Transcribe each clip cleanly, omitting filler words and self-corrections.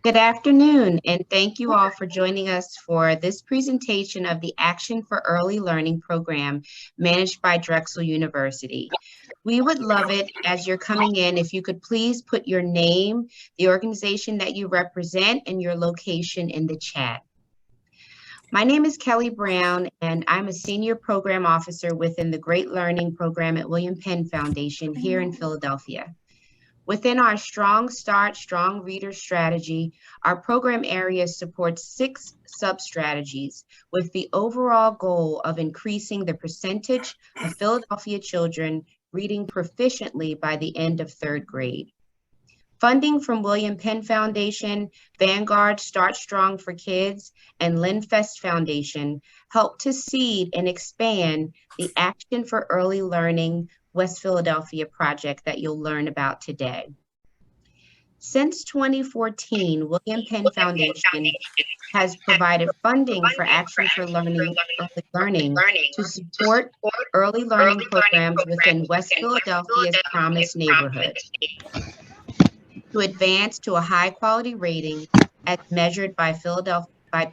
Good afternoon, and thank you all for joining us for this presentation of the Action for Early Learning program managed by Drexel University. We would love it as you're coming in if you could please put your name, the organization that you represent, and your location in the chat. My name is Kelly Brown, and I'm a Senior Program Officer within the Great Learning Program at William Penn Foundation here in Philadelphia. Within our Strong Start, Strong Reader strategy, our program area supports 6 sub-strategies with the overall goal of increasing the percentage of Philadelphia children reading proficiently by the end of 3rd grade. Funding from William Penn Foundation, Vanguard Start Strong for Kids, and Linfest Foundation help to seed and expand the Action for Early Learning West Philadelphia project that you'll learn about today. Since 2014, William Penn Foundation has provided funding for Action for Early Learning to support early learning programs within West Philadelphia's Promise neighborhood to advance to a high quality rating as measured by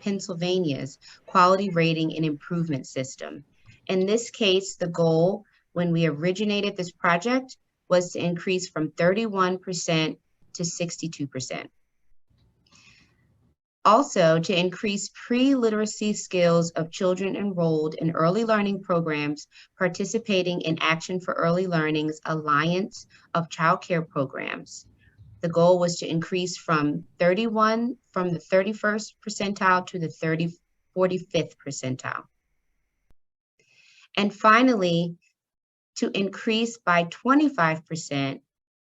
Pennsylvania's Quality Rating and Improvement System. In this case, the goal when we originated this project was to increase from 31% to 62%. Also, to increase pre-literacy skills of children enrolled in early learning programs participating in Action for Early Learning's Alliance of Childcare programs. The goal was to increase from the 31st percentile to the 45th percentile. And finally, to increase by 25%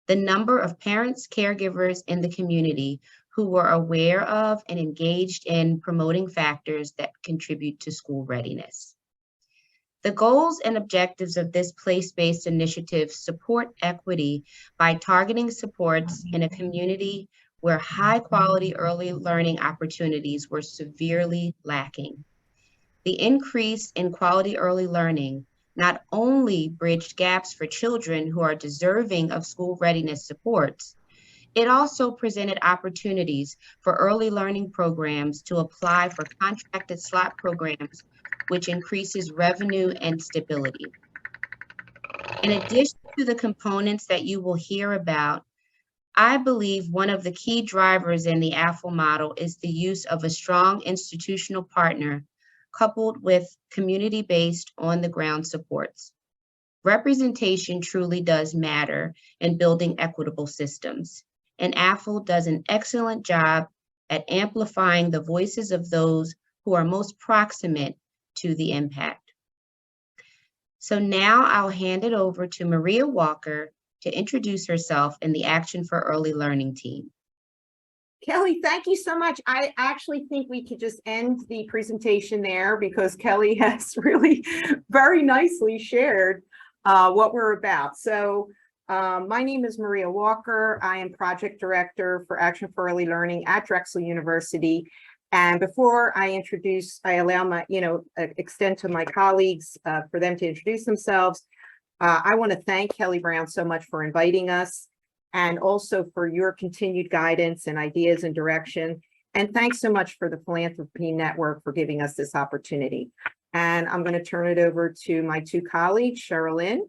the number of parents, caregivers in the community who were aware of and engaged in promoting factors that contribute to school readiness. The goals and objectives of this place-based initiative support equity by targeting supports in a community where high-quality early learning opportunities were severely lacking. The increase in quality early learning not only bridged gaps for children who are deserving of school readiness supports, it also presented opportunities for early learning programs to apply for contracted slot programs, which increases revenue and stability. In addition to the components that you will hear about, I believe one of the key drivers in the AFEL model is the use of a strong institutional partner coupled with community-based on-the-ground supports. Representation truly does matter in building equitable systems, and AFEL does an excellent job at amplifying the voices of those who are most proximate to the impact. So now I'll hand it over to Maria Walker to introduce herself and the Action for Early Learning team. Kelly, thank you so much. I actually think we could just end the presentation there because Kelly has really very nicely shared what we're about. So my name is Maria Walker. I am Project Director for Action for Early Learning at Drexel University. And before I allow my, extend to my colleagues for them to introduce themselves, I want to thank Kelly Brown so much for inviting us, and also for your continued guidance and ideas and direction. And thanks so much for the Philanthropy Network for giving us this opportunity. And I'm going to turn it over to my 2 colleagues. Sherilyn,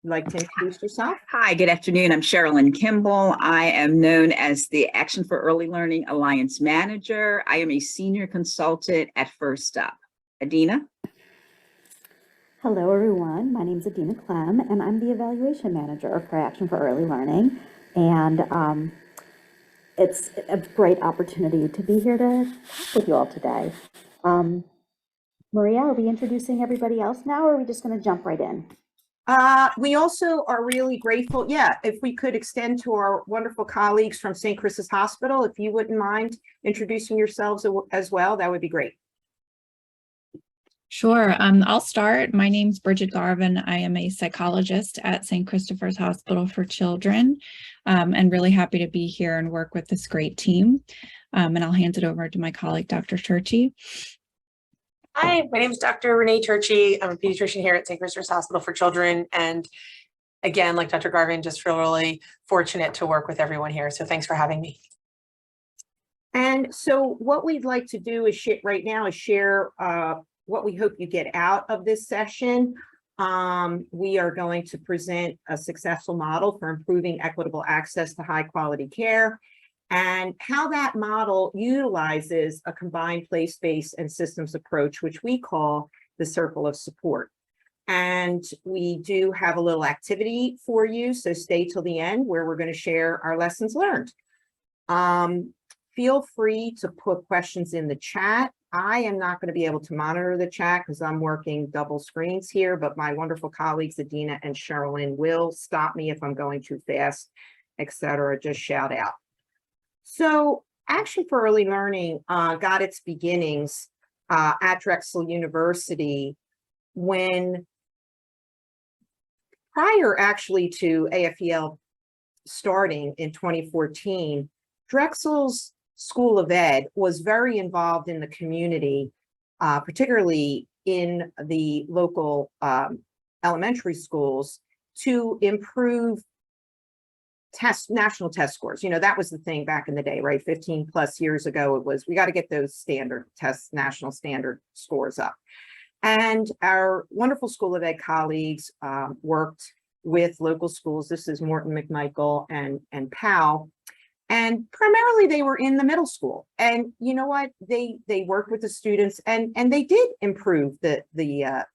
you'd like to introduce yourself? Hi, good afternoon. I'm Sherilyn Kimball. I am known as the Action for Early Learning Alliance Manager. I am a senior consultant at First Up. Adina? Hello, everyone. My name is Adina Clem, and I'm the Evaluation Manager for Action for Early Learning. And it's a great opportunity to be here to talk with you all today. Maria, are we introducing everybody else now, or are we just going to jump right in? We also are really grateful. Yeah, if we could extend to our wonderful colleagues from St. Chris's Hospital, if you wouldn't mind introducing yourselves as well, that would be great. Sure. I'll start. My name's Bridget Garvin. I am a psychologist at St. Christopher's Hospital for Children, and really happy to be here and work with this great team. And I'll hand it over to my colleague, Dr. Turchi. Hi, my name is Dr. Renee Turchi. I'm a pediatrician here at St. Christopher's Hospital for Children. And again, like Dr. Garvin, just feel really fortunate to work with everyone here. So thanks for having me. And so what we'd like to do is right now is share what we hope you get out of this session. We are going to present a successful model for improving equitable access to high quality care and how that model utilizes a combined place-based and systems approach, which we call the circle of support. And we do have a little activity for you, so stay till the end where we're going to share our lessons learned. Feel free to put questions in the chat. I am not going to be able to monitor the chat because I'm working double screens here, but my wonderful colleagues, Adina and Sherilyn, will stop me if I'm going too fast, etc. Just shout out. So Action for Early Learning got its beginnings at Drexel University when, prior actually to AFEL starting in 2014, Drexel's School of Ed was very involved in the community, particularly in the local elementary schools, to improve national test scores. You know, that was the thing back in the day, right? 15 plus years ago, it was, we got to get those standard tests, national standard scores up. And our wonderful School of Ed colleagues worked with local schools. This is Morton McMichael and Powell. And primarily they were in the middle school. And you know what? They worked with the students and they did improve the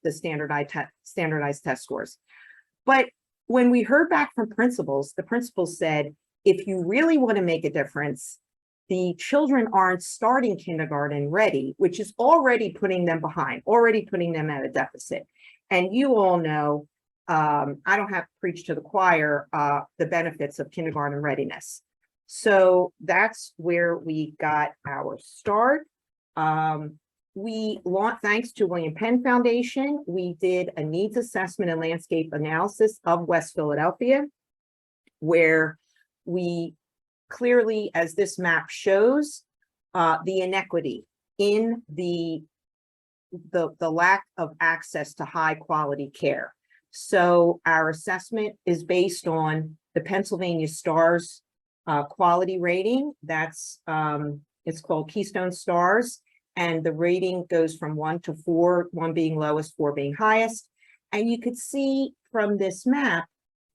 standardized test scores. But when we heard back from principals, the principals said, if you really want to make a difference, the children aren't starting kindergarten ready, which is already putting them behind, already putting them at a deficit. And you all know, I don't have to preach to the choir, the benefits of kindergarten readiness. So that's where we got our start. We launched, thanks to William Penn Foundation, we did a needs assessment and landscape analysis of West Philadelphia, where we clearly, as this map shows, the inequity in the lack of access to high quality care. So our assessment is based on the Pennsylvania STARS quality rating. That's it's called Keystone Stars, and the rating goes from 1 to 4, 1 being lowest, 4 being highest. And you could see from this map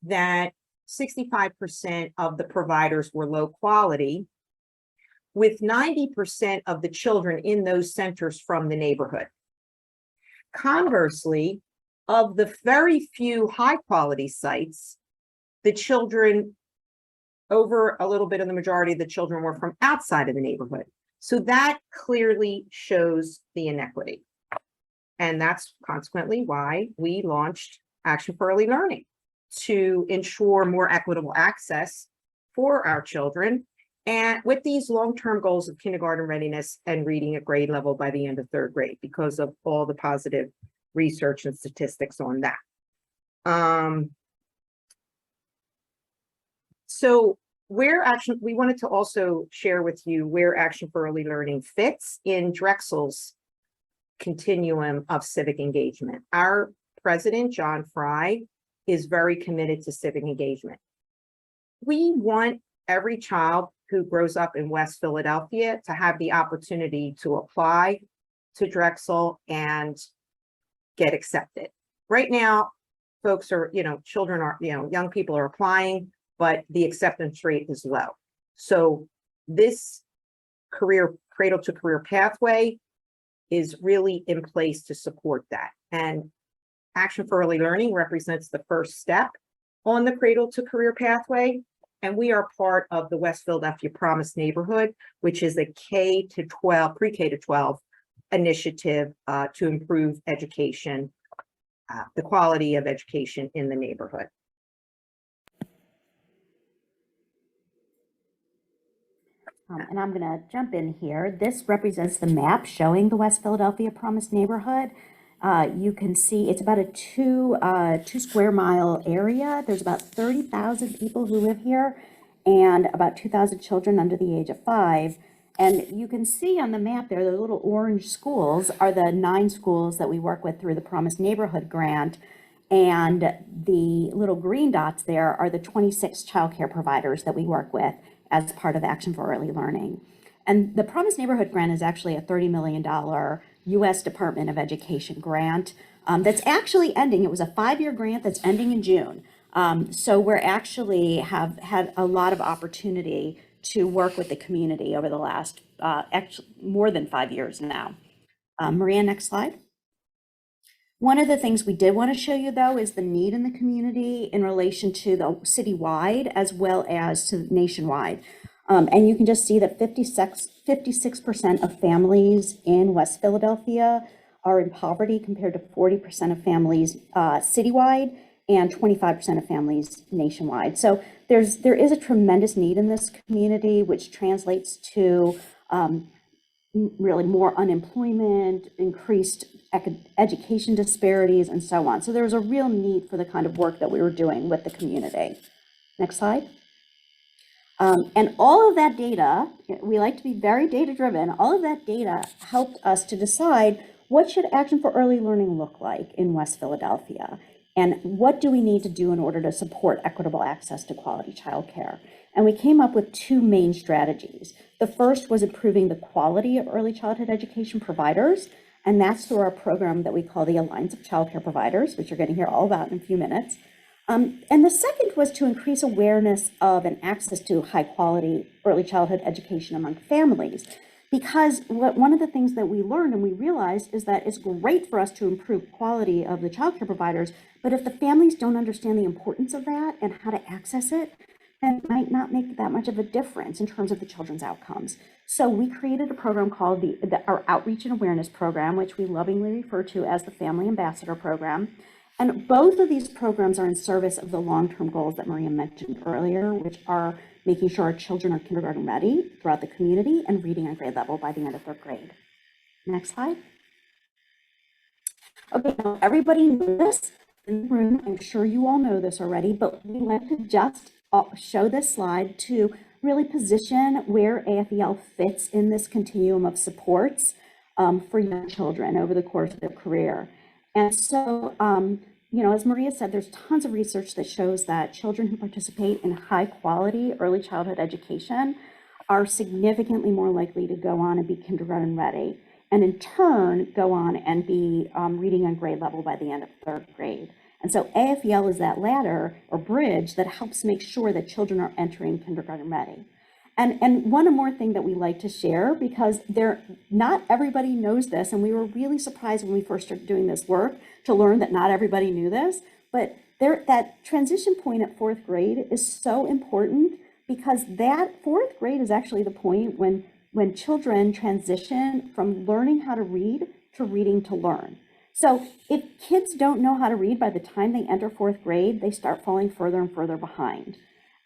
that 65% of the providers were low quality, with 90% of the children in those centers from the neighborhood. Conversely, of the very few high quality sites, the children, over a little bit of the majority of the children, were from outside of the neighborhood. So that clearly shows the inequity. And that's consequently why we launched Action for Early Learning, to ensure more equitable access for our children, and with these long-term goals of kindergarten readiness and reading at grade level by the end of 3rd grade, because of all the positive research and statistics on that. So we wanted to also share with you where Action for Early Learning fits in Drexel's continuum of civic engagement. Our president, John Fry, is very committed to civic engagement. We want every child who grows up in West Philadelphia to have the opportunity to apply to Drexel and get accepted. Right now, folks are, children are, young people are applying, but the acceptance rate is low. So this cradle to career pathway is really in place to support that. And Action for Early Learning represents the first step on the cradle to career pathway. And we are part of the West Philadelphia Promise Neighborhood, which is a K-12, pre-K to 12 initiative to improve education, the quality of education in the neighborhood. And I'm going to jump in here. This represents the map showing the West Philadelphia Promise Neighborhood. You can see it's about a 2 square mile area. There's about 30,000 people who live here and about 2,000 children under the age of 5. And you can see on the map there, the little orange schools are the 9 schools that we work with through the Promise Neighborhood Grant. And the little green dots there are the 26 childcare providers that we work with as part of Action for Early Learning. And the Promised Neighborhood Grant is actually a $30 million U.S. Department of Education grant that's actually ending. It was a 5-year grant that's ending in June. So we're actually have had a lot of opportunity to work with the community over the last actually more than 5 years now. Maria, next slide. One of the things we did want to show you, though, is the need in the community in relation to the citywide as well as to nationwide. And you can just see that 56% of families in West Philadelphia are in poverty compared to 40% of families citywide and 25% of families nationwide. So there is a tremendous need in this community, which translates to really more unemployment, increased education disparities, and so on. So there's a real need for the kind of work that we were doing with the community. Next slide. And all of that data, we like to be very data driven, all of that data helped us to decide what should Action for Early Learning look like in West Philadelphia, and what do we need to do in order to support equitable access to quality childcare. And we came up with 2 main strategies. The first was improving the quality of early childhood education providers, and that's through our program that we call the Alliance of Childcare Providers, which you're going to hear all about in a few minutes. And the second was to increase awareness of and access to high quality early childhood education among families. Because one of the things that we learned and we realized is that it's great for us to improve quality of the childcare providers, but if the families don't understand the importance of that and how to access it, then it might not make that much of a difference in terms of the children's outcomes. So we created a program called our Outreach and Awareness Program, which we lovingly refer to as the Family Ambassador Program. And both of these programs are in service of the long-term goals that Maria mentioned earlier, which are making sure our children are kindergarten ready throughout the community and reading at grade level by the end of 3rd grade. Next slide. Okay, now everybody knows this in the room. I'm sure you all know this already, but we like to just show this slide to really position where AFEL fits in this continuum of supports for young children over the course of their career. And so, you know, as Maria said, there's tons of research that shows that children who participate in high quality early childhood education are significantly more likely to go on and be kindergarten ready, and in turn go on and be reading on grade level by the end of 3rd grade. And so AFEL is that ladder or bridge that helps make sure that children are entering kindergarten ready. And one more thing that we like to share, because not everybody knows this, and we were really surprised when we first started doing this work to learn that not everybody knew this, but that transition point at 4th grade is so important, because that 4th grade is actually the point when children transition from learning how to read to reading to learn. So if kids don't know how to read by the time they enter 4th grade, they start falling further and further behind.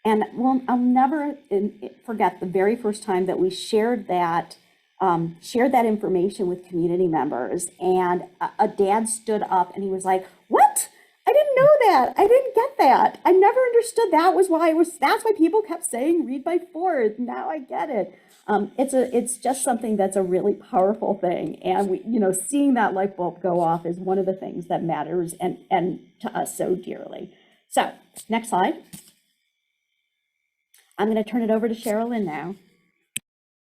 And I'll never forget the very first time that we shared that information with community members, and a dad stood up and he was like, "What? I didn't know that. I didn't get that. I never understood that was why that's why people kept saying read by 4. Now I get it." It's just something that's a really powerful thing, and we, seeing that light bulb go off is one of the things that matters and to us so dearly. So next slide. I'm going to turn it over to Sherilyn now.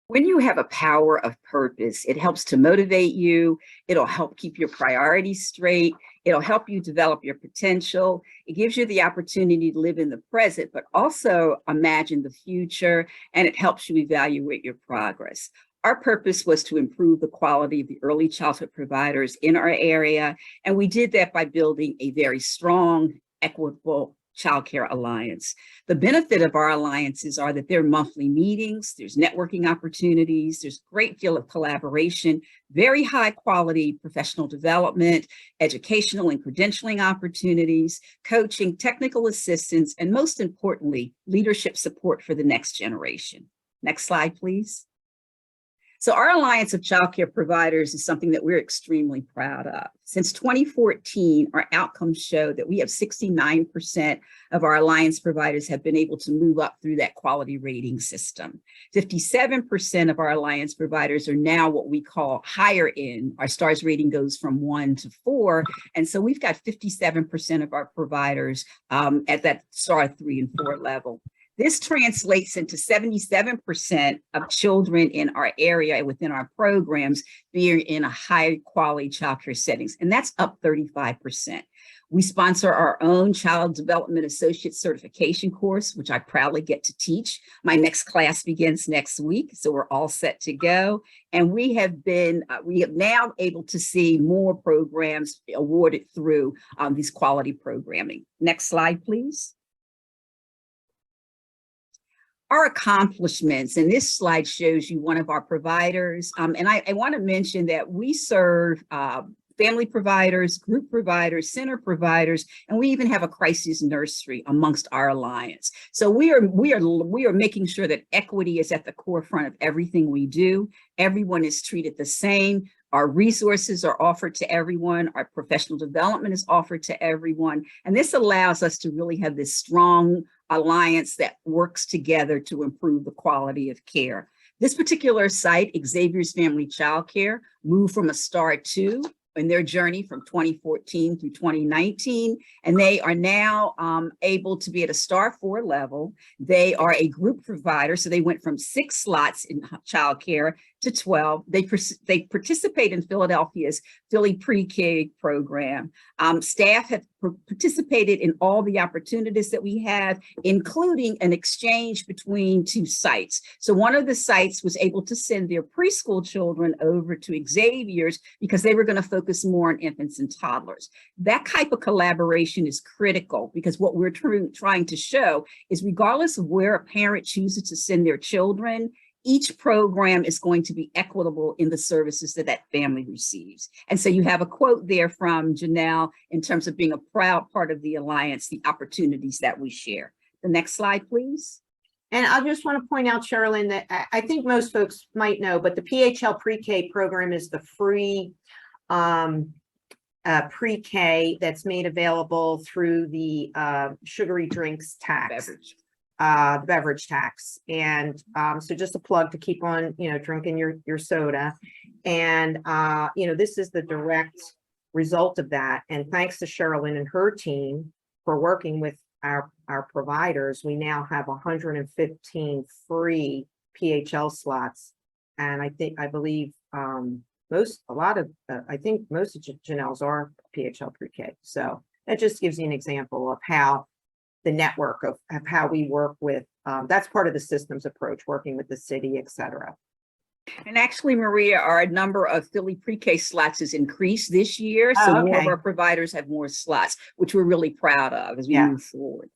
When you have a power of purpose, it helps to motivate you. It'll help keep your priorities straight. It'll help you develop your potential. It gives you the opportunity to live in the present, but also imagine the future, and it helps you evaluate your progress. Our purpose was to improve the quality of the early childhood providers in our area, and we did that by building a very strong, equitable Childcare Alliance. The benefit of our alliances are that there are monthly meetings, there's networking opportunities, there's a great deal of collaboration, very high quality professional development, educational and credentialing opportunities, coaching, technical assistance, and most importantly, leadership support for the next generation. Next slide, please. So our Alliance of Childcare Providers is something that we're extremely proud of. Since 2014, our outcomes show that we have 69% of our Alliance providers have been able to move up through that quality rating system. 57% of our Alliance providers are now what we call higher end. Our STARS rating goes from 1 to 4. And so we've got 57% of our providers at that STAR 3 and 4 level. This translates into 77% of children in our area within our programs being in a high quality childcare settings, and that's up 35%. We sponsor our own Child Development Associate Certification course, which I proudly get to teach. My next class begins next week, so we're all set to go. And we have now able to see more programs awarded through these quality programming. Next slide, please. Our accomplishments, and this slide shows you one of our providers. And I want to mention that we serve family providers, group providers, center providers, and we even have a crisis nursery amongst our alliance. So we are making sure that equity is at the forefront of everything we do. Everyone is treated the same. Our resources are offered to everyone. Our professional development is offered to everyone. And this allows us to really have this strong alliance that works together to improve the quality of care. This particular site, Xavier's Family Childcare, moved from a star 2 in their journey from 2014 through 2019, and they are now able to be at a star 4 level. They are a group provider, so they went from 6 slots in childcare to 12. They participate in Philadelphia's Philly Pre-K program. Staff have participated in all the opportunities that we have, including an exchange between 2 sites. So one of the sites was able to send their preschool children over to Xavier's because they were going to focus more on infants and toddlers. That type of collaboration is critical because what we're trying to show is regardless of where a parent chooses to send their children, each program is going to be equitable in the services that that family receives. And so you have a quote there from Janelle in terms of being a proud part of the Alliance, the opportunities that we share. The next slide, please. And I just want to point out, Sherilyn, that I think most folks might know, but the PHL Pre-K program is the free pre-K that's made available through the sugary drinks tax. Beverage tax. And so just a plug to keep on, drinking your soda. And, this is the direct result of that. And thanks to Sherilyn and her team for working with our providers, we now have 115 free PHL slots. And I believe most of Janelle's are PHL pre-K. So that just gives you an example of how the network of how we work with, that's part of the systems approach, working with the city, et cetera. And actually, Maria, our number of Philly pre-K slots has increased this year. So more of our providers have more slots, which we're really proud of as we move forward.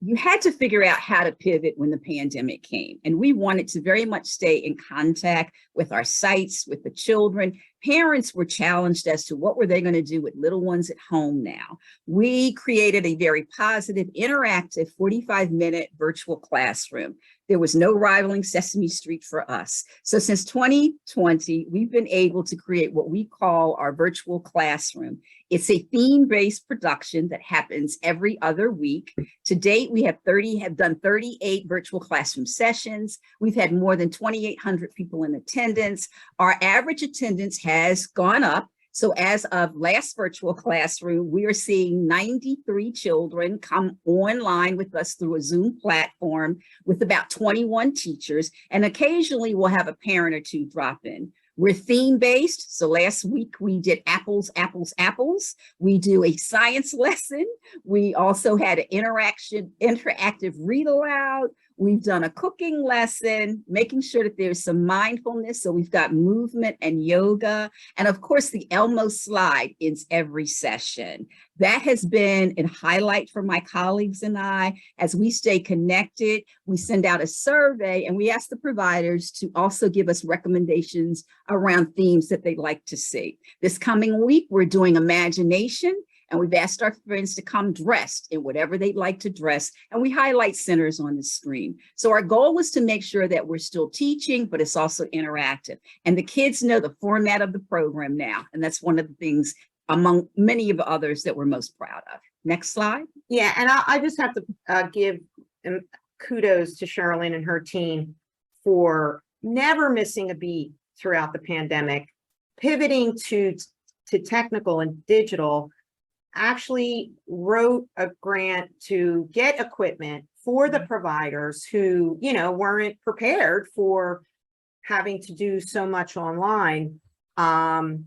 You had to figure out how to pivot when the pandemic came. And we wanted to very much stay in contact with our sites, with the children. Parents were challenged as to what were they going to do with little ones at home now. We created a very positive, interactive 45-minute virtual classroom. There was no rivaling Sesame Street for us. So since 2020, we've been able to create what we call our virtual classroom. It's a theme-based production that happens every other week. To date, we have done 38 virtual classroom sessions. We've had more than 2,800 people in attendance. Our average attendance has gone up. So as of last virtual classroom, we are seeing 93 children come online with us through a Zoom platform with about 21 teachers. And occasionally we'll have a parent or 2 drop in. We're theme-based. So last week we did apples, apples, apples. We do a science lesson. We also had an interactive read aloud. We've done a cooking lesson, making sure that there's some mindfulness. So we've got movement and yoga. And of course, the Elmo slide is every session. That has been a highlight for my colleagues and I. As we stay connected, we send out a survey and we ask the providers to also give us recommendations around themes that they'd like to see. This coming week, we're doing imagination. And we've asked our friends to come dressed in whatever they'd like to dress. And we highlight centers on the screen. So our goal was to make sure that we're still teaching, but it's also interactive. And the kids know the format of the program now. And that's one of the things among many of others that we're most proud of. Next slide. Yeah, and I just have to give kudos to Sherilyn and her team for never missing a beat throughout the pandemic, pivoting to technical and digital actually wrote a grant to get equipment for the providers who, you know, weren't prepared for having to do so much online. And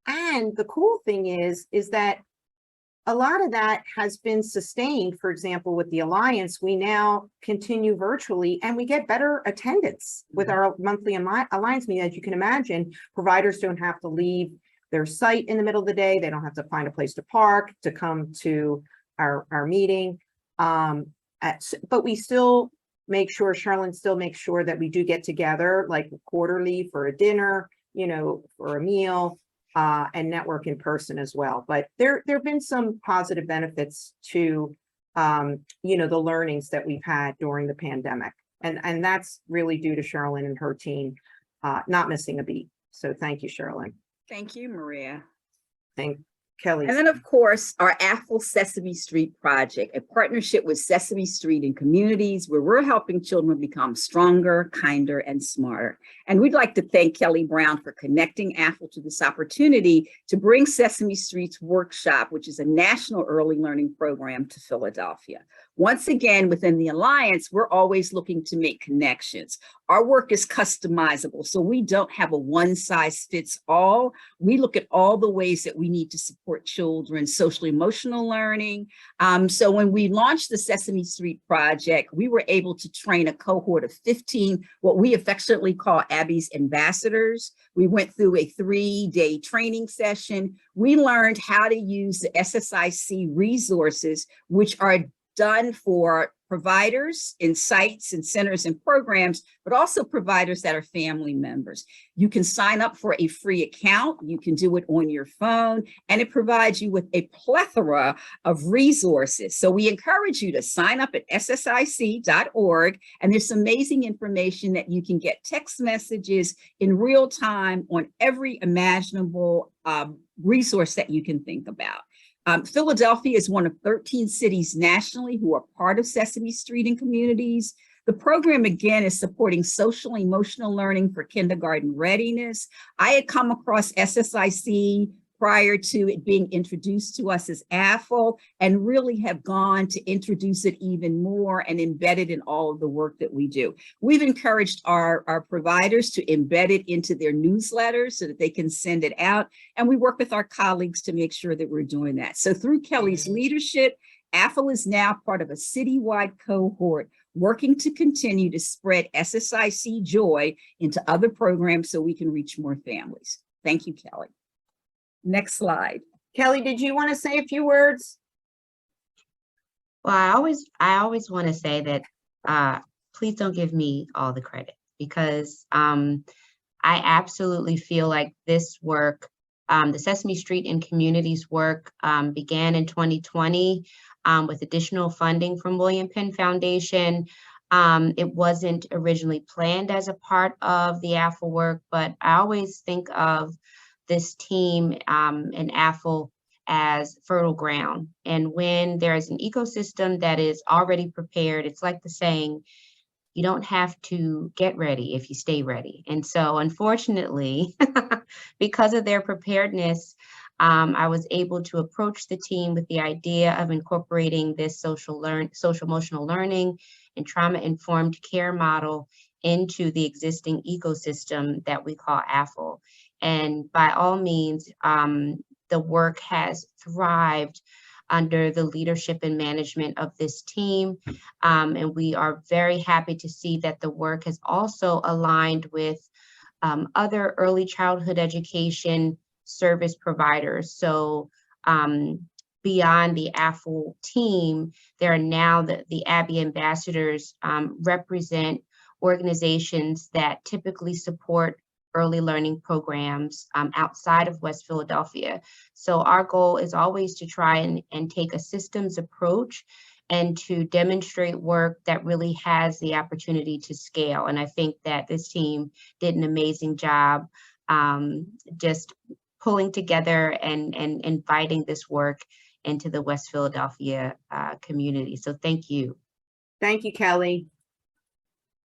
the cool thing is that a lot of that has been sustained. For example, with the Alliance, we now continue virtually and we get better attendance with our monthly Alliance meeting. As you can imagine, providers don't have to leave their site in the middle of the day. They don't have to find a place to park to come to our meeting. But we still make sure, Sherilyn still makes sure that we do get together like quarterly for a dinner, you know, for a meal. And network in person as well. But there have been some positive benefits to, you know, the learnings that we've had during the pandemic. And that's really due to Sherilyn and her team not missing a beat. So thank you, Sherilyn. Thank you, Maria. Thank Kelly. And then, of course, our AFEL Sesame Street project, a partnership with Sesame Street and communities where we're helping children become stronger, kinder, and smarter. And we'd like to thank Kelly Brown for connecting AFEL to this opportunity to bring Sesame Street's workshop, which is a national early learning program, to Philadelphia. Once again, within the Alliance, we're always looking to make connections. Our work is customizable, so we don't have a one-size-fits-all. We look at all the ways that we need to support children's social emotional learning. So when we launched the Sesame Street project, we were able to train a cohort of 15, what we affectionately call Abby's ambassadors. We went through a 3-day training session. We learned how to use the SSIC resources, which are done for providers in sites and centers and programs, but also providers that are family members. You can sign up for a free account. You can do it on your phone, and it provides you with a plethora of resources. So we encourage you to sign up at ssic.org, and there's amazing information that you can get text messages in real time on every imaginable resource that you can think about. Philadelphia is one of 13 cities nationally who are part of Sesame Street and communities. The program, again, is supporting social and emotional learning for kindergarten readiness. I had come across SSIC prior to it being introduced to us as AFEL, and really have gone to introduce it even more and embed it in all of the work that we do. We've encouraged our providers to embed it into their newsletters so that they can send it out. And we work with our colleagues to make sure that we're doing that. So through Kelly's leadership, AFEL is now part of a citywide cohort working to continue to spread SSIC joy into other programs so we can reach more families. Thank you, Kelly. Next slide. Kelly, did you want to say a few words? Well, I always want to say that please don't give me all the credit, because I absolutely feel like this work, the Sesame Street and Communities work, began in 2020 with additional funding from William Penn Foundation. It wasn't originally planned as a part of the AFEL work, but I always think of this team and AFEL as fertile ground. And when there is an ecosystem that is already prepared, it's like the saying, you don't have to get ready if you stay ready. And so unfortunately, because of their preparedness, I was able to approach the team with the idea of incorporating this social emotional learning and trauma-informed care model into the existing ecosystem that we call AFEL. And by all means, the work has thrived under the leadership and management of this team. And we are very happy to see that the work has also aligned with other early childhood education service providers. So beyond the AFEL team, there are now the Abby ambassadors represent organizations that typically support early learning programs outside of West Philadelphia. So our goal is always to try and take a systems approach and to demonstrate work that really has the opportunity to scale. And I think that this team did an amazing job just pulling together and inviting this work into the West Philadelphia community. So thank you. Thank you, Kelly.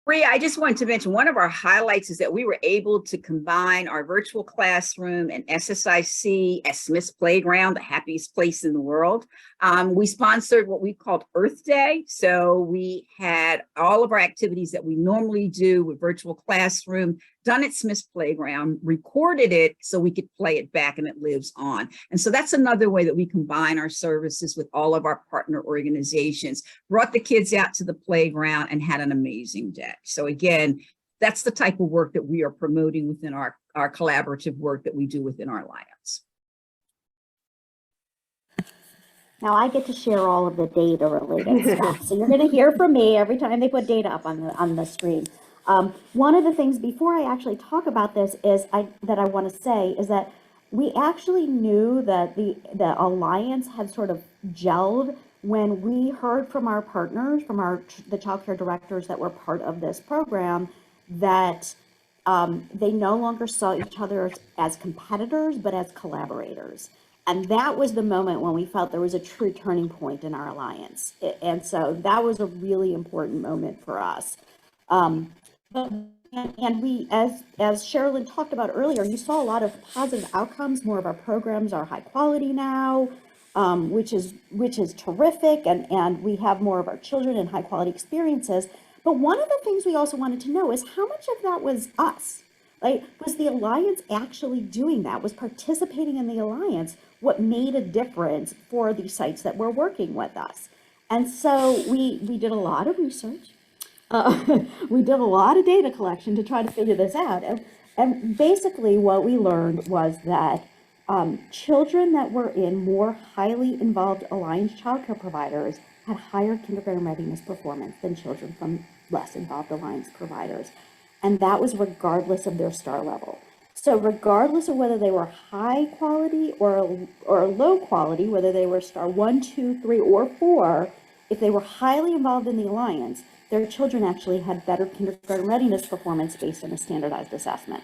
Maria, I just wanted to mention one of our highlights is that we were able to combine our virtual classroom and SSIC at Smith's Playground, the happiest place in the world. We sponsored what we called Earth Day. So we had all of our activities that we normally do with virtual classroom done at Smith's Playground, recorded it so we could play it back and it lives on. And so that's another way that we combine our services with all of our partner organizations, brought the kids out to the playground and had an amazing day. So again, that's the type of work that we are promoting within our collaborative work that we do within our alliance. Now I get to share all of the data related stuff. So you're going to hear from me every time they put data up on the screen. One of the things before I actually talk about this is that I want to say is that we actually knew that the alliance had sort of gelled when we heard from our partners, from the childcare directors that were part of this program, that they no longer saw each other as competitors, but as collaborators. And that was the moment when we felt there was a true turning point in our alliance. And so that was a really important moment for us. And we, as Sherilyn talked about earlier, you saw a lot of positive outcomes. More of our programs are high quality now, which is terrific. And we have more of our children in high quality experiences. But one of the things we also wanted to know is how much of that was us? Like, was the alliance actually doing that? Was participating in the alliance what made a difference for the sites that were working with us? And so we did a lot of research. We did a lot of data collection to try to figure this out. And basically what we learned was that children that were in more highly involved alliance childcare providers had higher kindergarten readiness performance than children from less involved alliance providers. And that was regardless of their STAR level. So regardless of whether they were high quality or low quality, whether they were STAR 1, 2, 3, or 4, if they were highly involved in the alliance, their children actually had better kindergarten readiness performance based on a standardized assessment.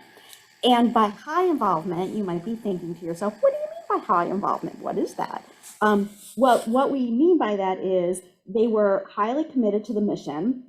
And by high involvement, you might be thinking to yourself, what do you mean by high involvement? What is that? Well, what we mean by that is they were highly committed to the mission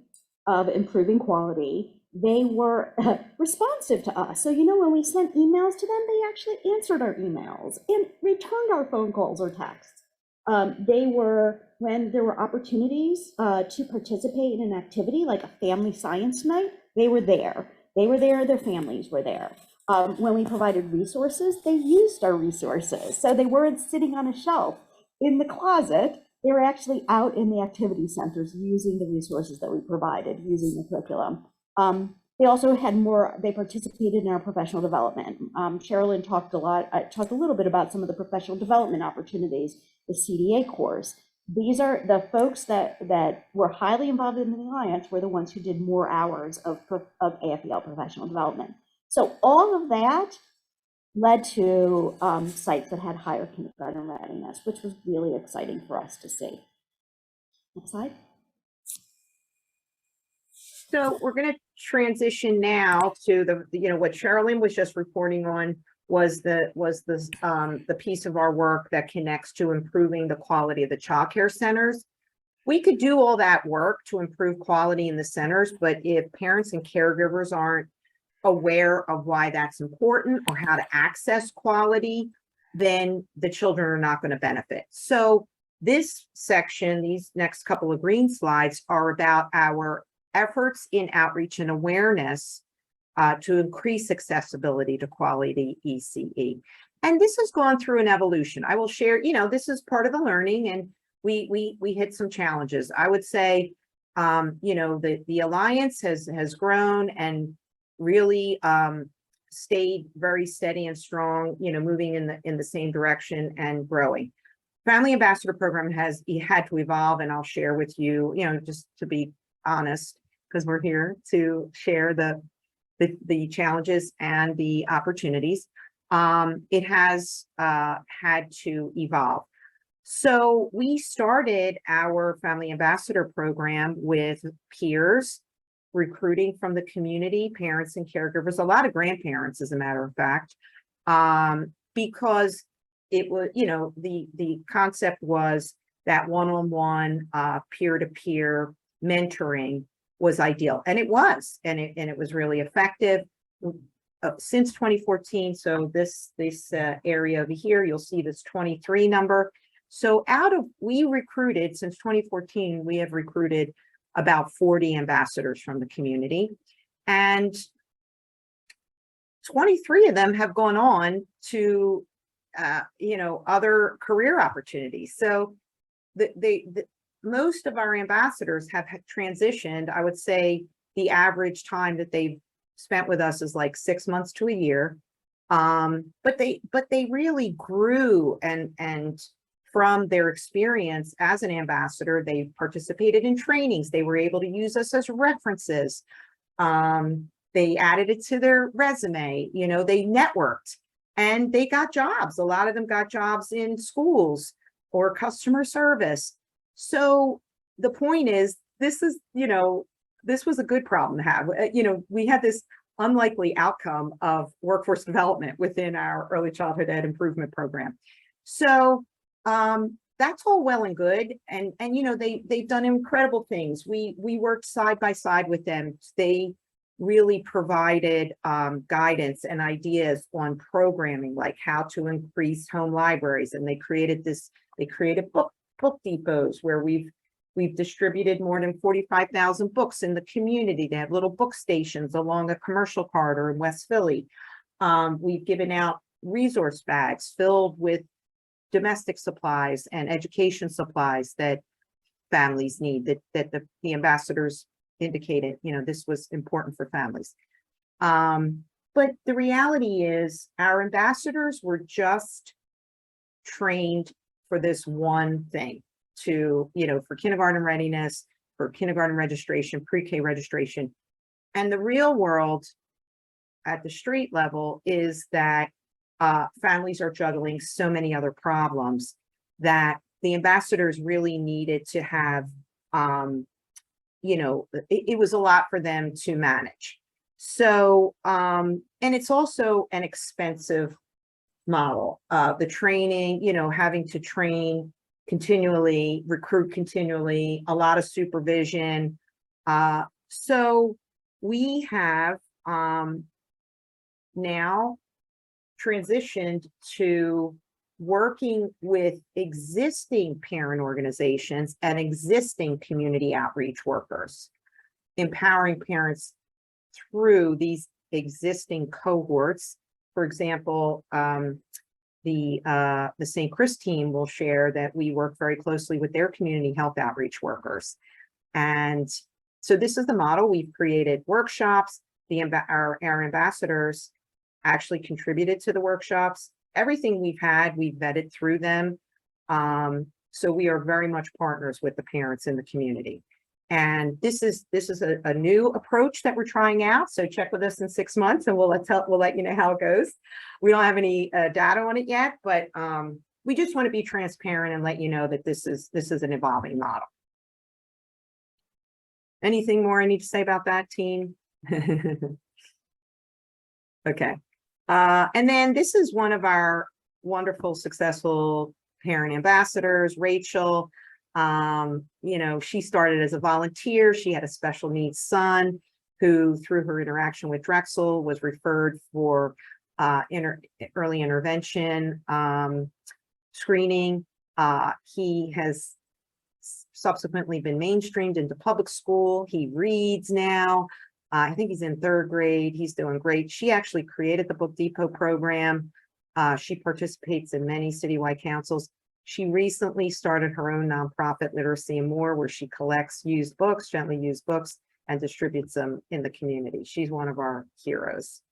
of improving quality. They were responsive to us. So, you know, when we sent emails to them, they actually answered our emails and returned our phone calls or texts. They were, when there were opportunities to participate in an activity like a family science night, they were there. They were there, their families were there. When we provided resources, they used our resources. So they weren't sitting on a shelf in the closet. They were actually out in the activity centers using the resources that we provided, using the curriculum. They also had they participated in our professional development. Sherilyn talked a little bit about some of the professional development opportunities, the CDA course. These are the folks that were highly involved in the alliance were the ones who did more hours of AFEL professional development. So all of that led to sites that had higher kindergarten readiness, which was really exciting for us to see. Next slide. So we're going to transition now to what Sherilyn was just reporting on was the piece of our work that connects to improving the quality of the childcare centers. We could do all that work to improve quality in the centers, but if parents and caregivers aren't aware of why that's important or how to access quality, then the children are not going to benefit. So this section, these next couple of green slides, are about our efforts in outreach and awareness to increase accessibility to quality ECE. And this has gone through an evolution. I will share, this is part of the learning, and we hit some challenges. I would say, the Alliance has grown and really stayed very steady and strong, moving in the same direction and growing. Family Ambassador Program has had to evolve, and I'll share with you, just to be honest, because we're here to share the challenges and the opportunities. It has had to evolve. So we started our Family Ambassador Program with peers, recruiting from the community, parents and caregivers, a lot of grandparents, as a matter of fact, because it was, the concept was that one-on-one, peer-to-peer mentoring was ideal. And it was, and it was really effective. Since 2014, so this area over here, you'll see this 23 number. So we recruited, since 2014, we have recruited about 40 ambassadors from the community. And 23 of them have gone on to, other career opportunities. So most of our ambassadors have transitioned. I would say the average time that they've spent with us is like 6 months to a year. But they really grew, and from their experience as an ambassador, they participated in trainings. They were able to use us as references. They added it to their resume. They networked and they got jobs. A lot of them got jobs in schools or customer service. So the point is, this was a good problem to have. We had this unlikely outcome of workforce development within our early childhood ed improvement program. So that's all well and good. And they've done incredible things. We worked side by side with them. They really provided guidance and ideas on programming, like how to increase home libraries. And they created book depots where we've distributed more than 45,000 books in the community. They have little book stations along a commercial corridor in West Philly. We've given out resource bags filled with domestic supplies and education supplies that families need, that the ambassadors indicated, this was important for families. But the reality is our ambassadors were just trained for this one thing, for kindergarten readiness, for kindergarten registration, pre-K registration. And the real world at the street level is that families are juggling so many other problems that the ambassadors really needed to have, it was a lot for them to manage. So, and it's also an expensive model. The training, having to train continually, recruit continually, a lot of supervision. So we have now transitioned to working with existing parent organizations and existing community outreach workers, empowering parents through these existing cohorts. For example, the St. Chris team will share that we work very closely with their community health outreach workers. And so this is the model. We've created workshops. Our ambassadors actually contributed to the workshops. Everything we've had, we've vetted through them. So we are very much partners with the parents in the community. And this is a new approach that we're trying out. So check with us in 6 months and we'll let you know how it goes. We don't have any data on it yet, but we just want to be transparent and let you know that this is an evolving model. Anything more I need to say about that, team? Okay. And then this is one of our wonderful, successful parent ambassadors, Rachel. She started as a volunteer. She had a special needs son who, through her interaction with Drexel, was referred for early intervention screening. He has subsequently been mainstreamed into public school. He reads now. I think he's in 3rd grade. He's doing great. She actually created the Book Depot program. She participates in many citywide councils. She recently started her own nonprofit, Literacy and More, where she collects used books, gently used books, and distributes them in the community. She's one of our heroes.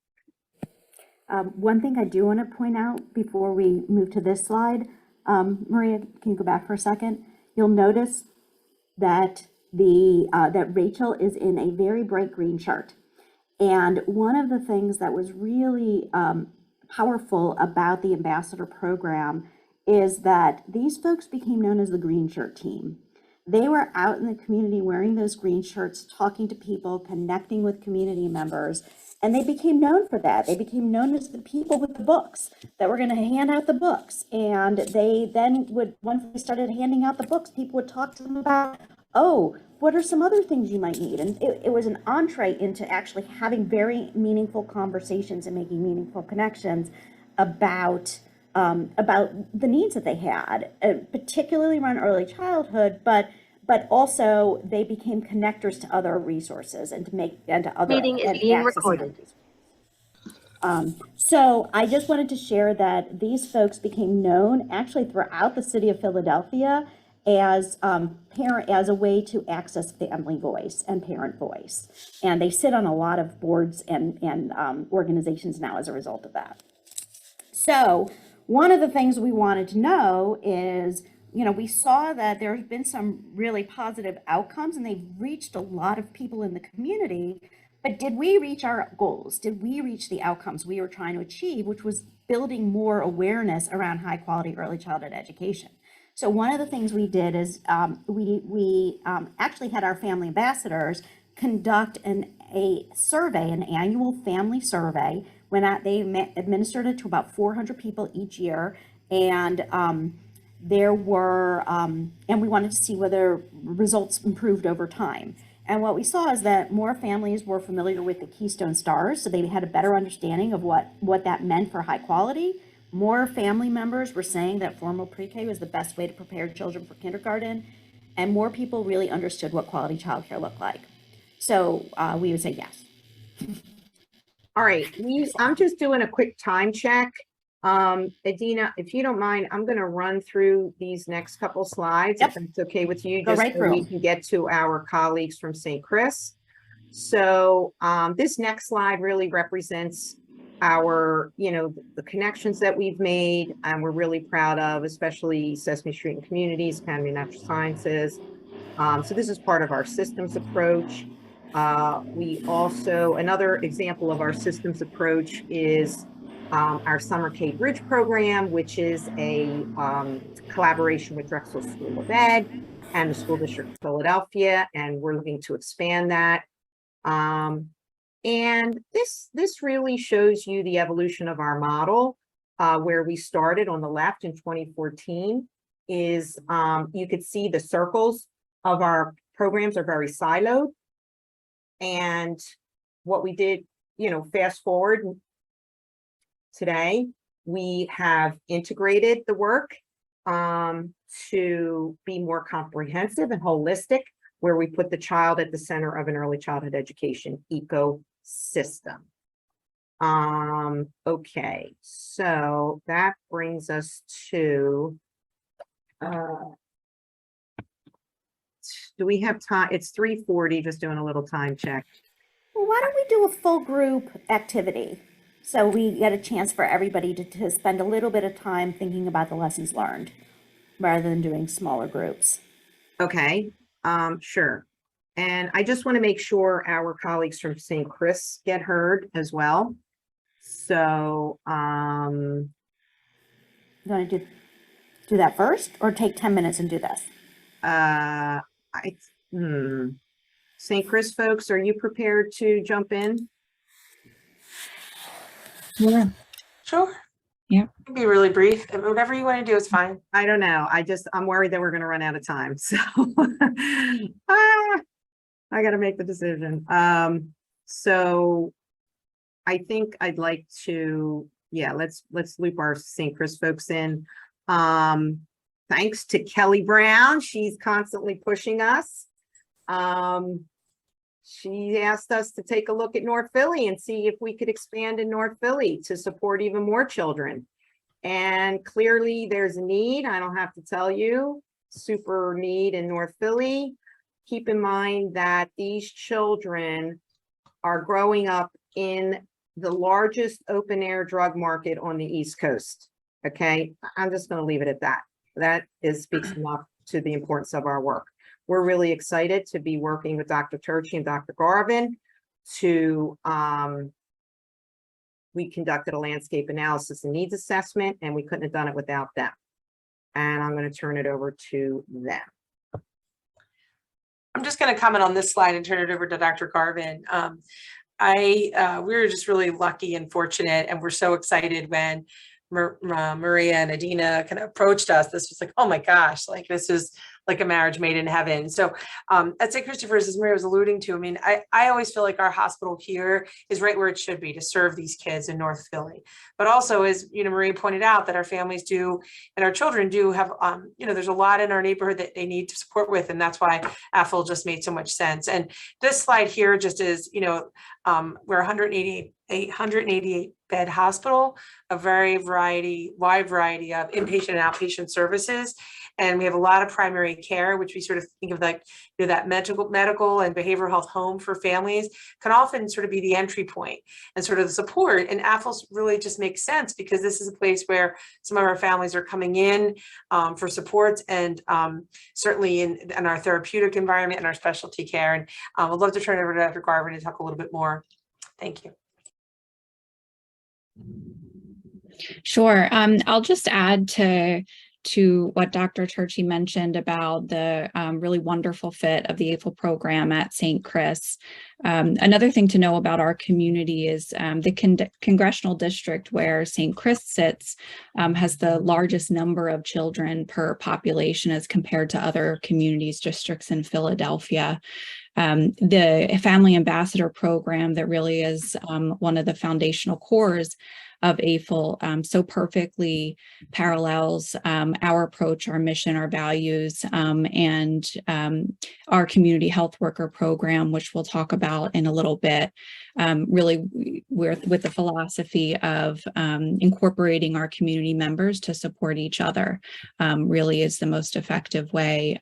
One thing I do want to point out before we move to this slide, Maria, can you go back for a second? You'll notice that that Rachel is in a very bright green shirt. And one of the things that was really powerful about the ambassador program is that these folks became known as the green shirt team. They were out in the community wearing those green shirts, talking to people, connecting with community members, and they became known for that. They became known as the people with the books that were going to hand out the books. And they then would, once they started handing out the books, people would talk to them about, oh, what are some other things you might need? And it was an entree into actually having very meaningful conversations and making meaningful connections about the needs that they had, particularly around early childhood, but also they became connectors to other resources and to other Meeting is and being accessing recorded. other resources. So I just wanted to share that these folks became known actually throughout the city of Philadelphia as as a way to access family voice and parent voice. And they sit on a lot of boards and organizations now as a result of that. So one of the things we wanted to know is, we saw that there's been some really positive outcomes and they've reached a lot of people in the community, but did we reach our goals? Did we reach the outcomes we were trying to achieve, which was building more awareness around high quality early childhood education? So one of the things we did is we actually had our family ambassadors conduct a survey, an annual family survey. They administered it to about 400 people each year, and there were, and we wanted to see whether results improved over time. And what we saw is that more families were familiar with the Keystone Stars, so they had a better understanding of what that meant for high quality. More family members were saying that formal pre-K was the best way to prepare children for kindergarten, and more people really understood what quality childcare looked like. So we would say yes. All right, I'm just doing a quick time check. Adina, if you don't mind, I'm going to run through these next couple slides, if it's okay with you, Go just right so through we 'em. can get to our colleagues from St. Chris. So this next slide really represents our, the connections that we've made and we're really proud of, especially Sesame Street and Communities, Academy of Natural Sciences. So this is part of our systems approach. We also, another example of our systems approach is our Summer K Bridge program, which is a collaboration with Drexel School of Ed and the School District of Philadelphia, and we're looking to expand that. And this really shows you the evolution of our model, where we started on the left in 2014 is you could see the circles of our programs are very siloed. And what we did, fast forward today, we have integrated the work to be more comprehensive and holistic, where we put the child at the center of an early childhood education ecosystem. Okay, so that brings us to, do we have time? It's 3:40, just doing a little time check. Well, why don't we do a full group activity? So we get a chance for everybody to spend a little bit of time thinking about the lessons learned rather than doing smaller groups. Okay, sure. And I just want to make sure our colleagues from St. Chris get heard as well. So, You want to do that first or take 10 minutes and do this? St. Chris folks, are you prepared to jump in? Yeah. Sure. Yeah. It can be really brief. Whatever you want to do is fine. I don't know. I'm worried that we're going to run out of time. So I got to make the decision. So I think I'd like to, let's loop our St. Chris folks in. Thanks to Kelly Brown. She's constantly pushing us. She asked us to take a look at North Philly and see if we could expand in North Philly to support even more children. And clearly there's a need. I don't have to tell you, super need in North Philly. Keep in mind that these children are growing up in the largest open air drug market on the East Coast. Okay, I'm just going to leave it at that. That speaks enough to the importance of our work. We're really excited to be working with Dr. Turchi and Dr. Garvin to, we conducted a landscape analysis and needs assessment, and we couldn't have done it without them. And I'm going to turn it over to them. I'm just going to comment on this slide and turn it over to Dr. Garvin. We were just really lucky and fortunate, and we're so excited when Maria and Adina kind of approached us, this was like, oh my gosh, like this is like a marriage made in heaven. So at St. Christopher's, as Maria was alluding to, I mean, I always feel like our hospital here is right where it should be to serve these kids in North Philly. But also, as Maria pointed out, that our families do and our children do have, there's a lot in our neighborhood that they need to support with, and that's why AFEL just made so much sense. And this slide here just is, we're 188 bed hospital, a very wide variety of inpatient and outpatient services. And we have a lot of primary care, which we sort of think of like, that medical and behavioral health home for families can often sort of be the entry point and sort of the support. And AFEL really just makes sense because this is a place where some of our families are coming in for supports, and certainly in our therapeutic environment and our specialty care. And I'd love to turn it over to Dr. Garvin to talk a little bit more. Thank you. Sure. I'll just add to what Dr. Turchi mentioned about the really wonderful fit of the AFEL program at St. Chris. Another thing to know about our community is the congressional district where St. Chris sits has the largest number of children per population as compared to other communities districts in Philadelphia. The Family Ambassador program that really is one of the foundational cores of AFEL so perfectly parallels our approach, our mission, our values, and our community health worker program, which we'll talk about in a little bit, really with the philosophy of incorporating our community members to support each other, really is the most effective way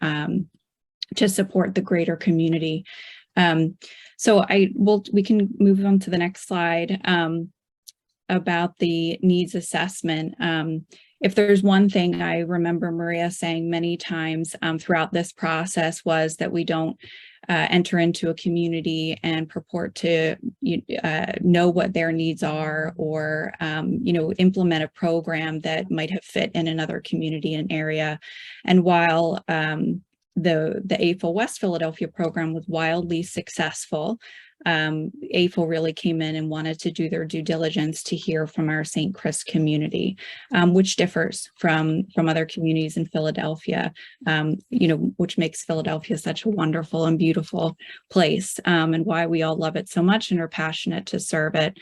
to support the greater community. So we can move on to the next slide. About the needs assessment. If there's one thing I remember Maria saying many times throughout this process was that we don't enter into a community and purport to know what their needs are, or implement a program that might have fit in another community and area. And while the AFEL West Philadelphia program was wildly successful, AFEL really came in and wanted to do their due diligence to hear from our St. Chris community, which differs from other communities in Philadelphia, which makes Philadelphia such a wonderful and beautiful place, and why we all love it so much and are passionate to serve it.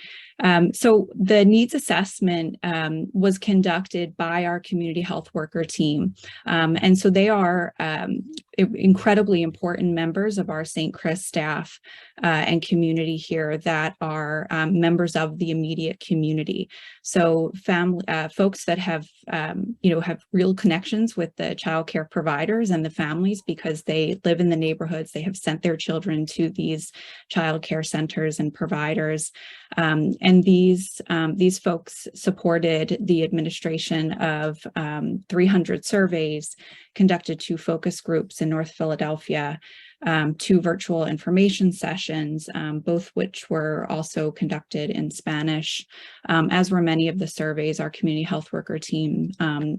So the needs assessment was conducted by our community health worker team. And so they are incredibly important members of our St. Chris staff and community here that are members of the immediate community. So folks that have real connections with the childcare providers and the families because they live in the neighborhoods, they have sent their children to these childcare centers and providers. And these folks supported the administration of 300 surveys, conducted 2 focus groups in North Philadelphia, 2 virtual information sessions, both which were also conducted in Spanish. As were many of the surveys, our community health worker team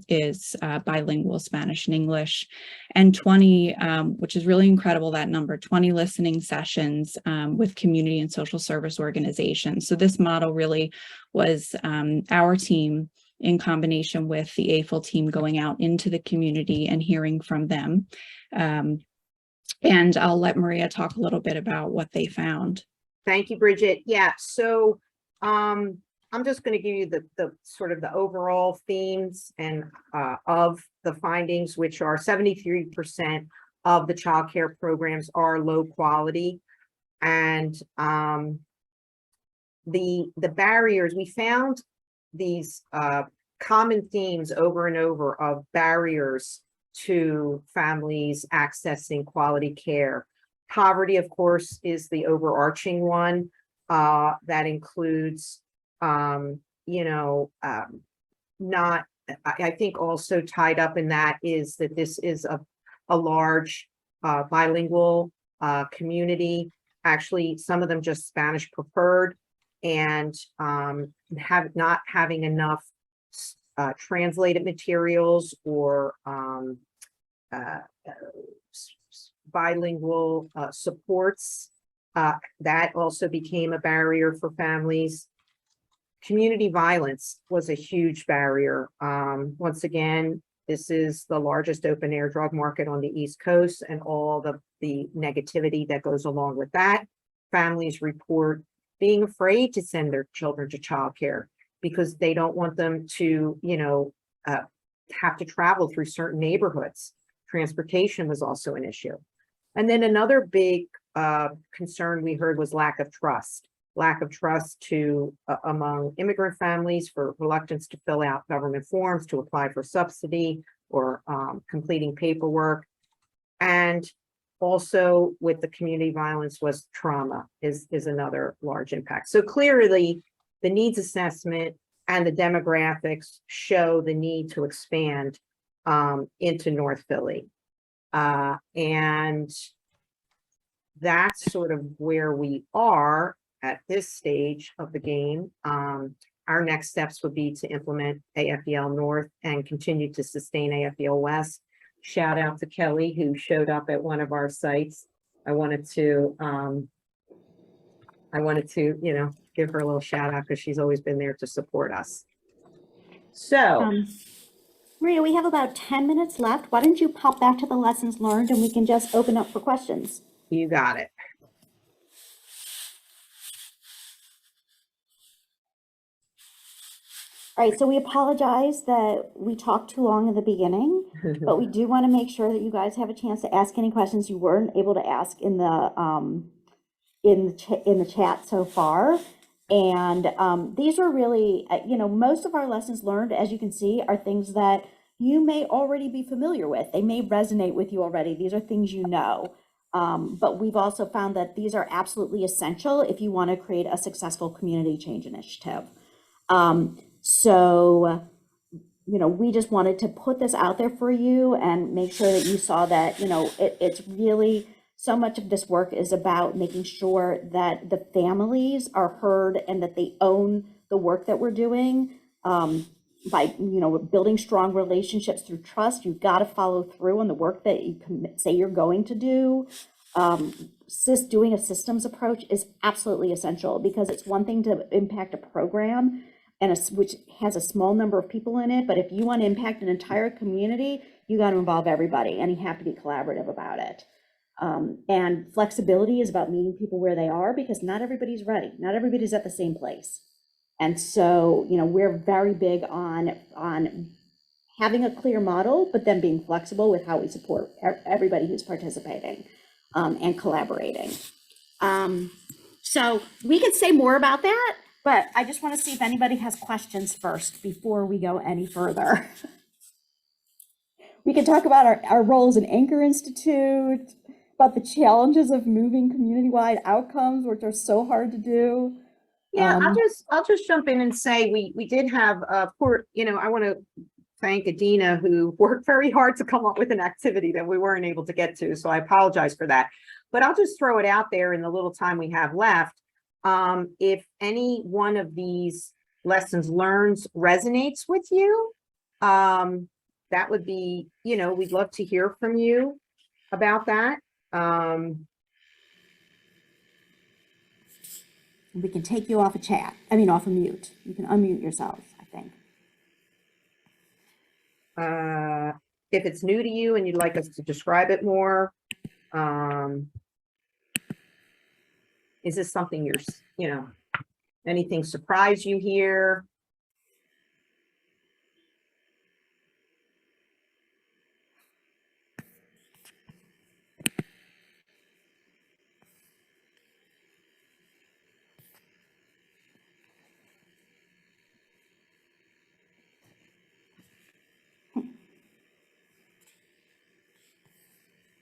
is bilingual, Spanish and English, and 20, which is really incredible, that number, 20 listening sessions with community and social service organizations. So this model really was our team in combination with the AFEL team going out into the community and hearing from them. And I'll let Maria talk a little bit about what they found. Thank you, Bridget. Yeah, so I'm just going to give you the sort of the overall themes and of the findings, which are 73% of the childcare programs are low quality. And the barriers, we found these common themes over and over of barriers to families accessing quality care. Poverty, of course, is the overarching one that includes, not, I think also tied up in that is that this is a large bilingual community. Actually, some of them just Spanish preferred, and not having enough translated materials or bilingual supports. That also became a barrier for families. Community violence was a huge barrier. Once again, this is the largest open air drug market on the East Coast, and all the negativity that goes along with that. Families report being afraid to send their children to childcare because they don't want them to, have to travel through certain neighborhoods. Transportation was also an issue. And then another big concern we heard was lack of trust among immigrant families, for reluctance to fill out government forms, to apply for subsidy, or completing paperwork. And also with the community violence was trauma is another large impact. So clearly the needs assessment and the demographics show the need to expand into North Philly. And that's sort of where we are at this stage of the game. Our next steps would be to implement AFEL North and continue to sustain AFEL West. Shout out to Kelly, who showed up at one of our sites. I wanted to, give her a little shout out because she's always been there to support us. So, Maria, we have about 10 minutes left. Why don't you pop back to the lessons learned and we can just open up for questions. you got it. All right, so we apologize that we talked too long in the beginning, but we do want to make sure that you guys have a chance to ask any questions you weren't able to ask in the chat so far. And these are really, most of our lessons learned, as you can see, are things that you may already be familiar with. They may resonate with you already. These are things you know. But we've also found that these are absolutely essential if you want to create a successful community change initiative. So, we just wanted to put this out there for you and make sure that you saw that, it's really, so much of this work is about making sure that the families are heard and that they own the work that we're doing. By, building strong relationships through trust. You've got to follow through on the work that you say you're going to do. Doing a systems approach is absolutely essential, because it's one thing to impact a program which has a small number of people in it, but if you want to impact an entire community, you got to involve everybody, and you have to be collaborative about it. And flexibility is about meeting people where they are, because not everybody's ready. Not everybody's at the same place. And so, we're very big on having a clear model, but then being flexible with how we support everybody who's participating and collaborating. So we could say more about that, but I just want to see if anybody has questions first before we go any further. We can talk about our role as an Anchor Institute, about the challenges of moving community-wide outcomes, which are so hard to do. Yeah, I'll just jump in and say we did have I want to thank Adina, who worked very hard to come up with an activity that we weren't able to get to. So I apologize for that. But I'll just throw it out there in the little time we have left. If any one of these lessons learned resonates with you, that would be, we'd love to hear from you about that. We can take you off a chat. Off a mute. You can unmute yourself, I think. If it's new to you and you'd like us to describe it more, is this something anything surprise you here?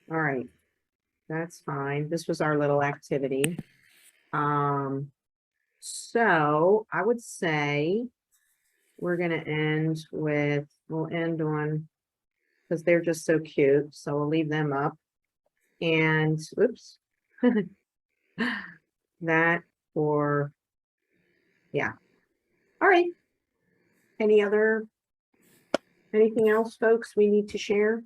All right, that's fine. This was our little activity. So I would say we're going to end with, we'll end on, because they're just so cute. So we'll leave them up. And oops, that for, yeah. All right. Anything else, folks, we need to share?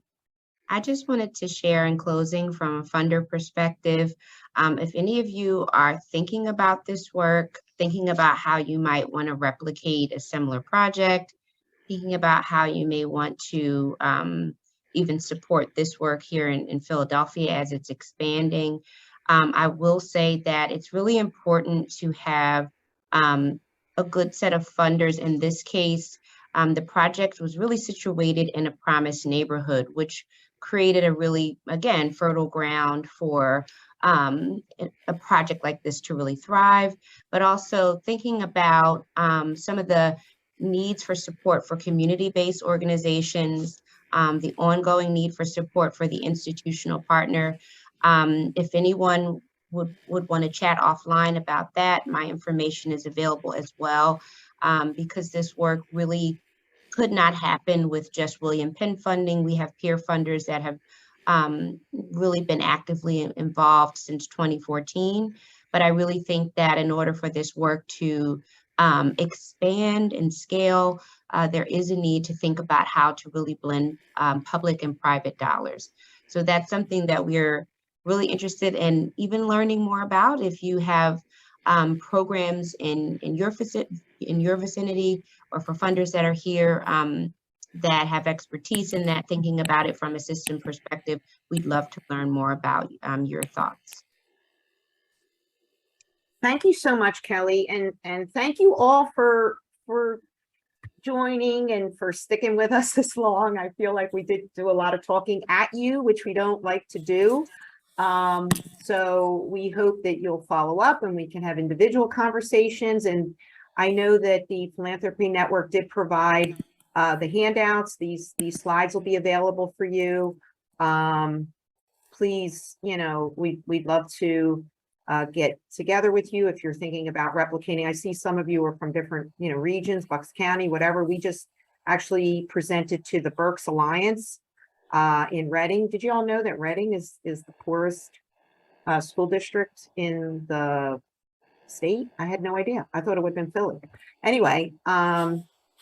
I just wanted to share in closing from a funder perspective, if any of you are thinking about this work, thinking about how you might want to replicate a similar project, thinking about how you may want to even support this work here in Philadelphia as it's expanding. I will say that it's really important to have a good set of funders. In this case, the project was really situated in a promised neighborhood, which created a really, again, fertile ground for a project like this to really thrive, but also thinking about some of the needs for support for community-based organizations, the ongoing need for support for the institutional partner. If anyone would want to chat offline about that, my information is available as well, because this work really could not happen with just William Penn funding. We have peer funders that have really been actively involved since 2014. But I really think that in order for this work to expand and scale, there is a need to think about how to really blend public and private dollars. So that's something that we're really interested in even learning more about. If you have programs in your vicinity, or for funders that are here that have expertise in that, thinking about it from a system perspective, we'd love to learn more about your thoughts. Thank you so much, Kelly, and thank you all for joining and for sticking with us this long. I feel like we did do a lot of talking at you, which we don't like to do. So we hope that you'll follow up and we can have individual conversations. And I know that the Philanthropy Network did provide the handouts. These slides will be available for you. Please, we'd love to get together with you if you're thinking about replicating. I see some of you are from different, regions, Bucks County, whatever. We just actually presented to the Berks Alliance in Reading. Did you all know that Reading is the poorest school district in the state? I had no idea. I thought it would have been Philly. Anyway,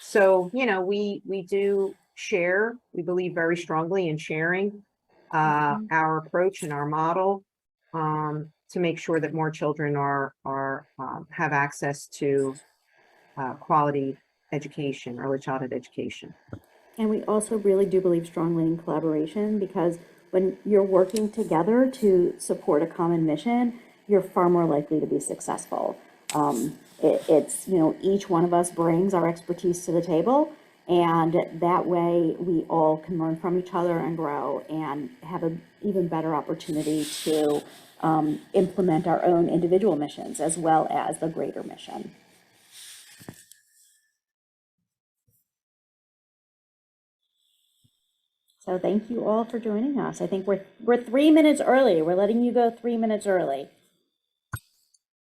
so, we do share. We believe very strongly in sharing our approach and our model to make sure that more children have access to quality education, early childhood education. And we also really do believe strongly in collaboration, because when you're working together to support a common mission, you're far more likely to be successful. It's each one of us brings our expertise to the table, and that way we all can learn from each other and grow and have an even better opportunity to implement our own individual missions as well as the greater mission. So thank you all for joining us. I think we're 3 minutes early. We're letting you go 3 minutes early.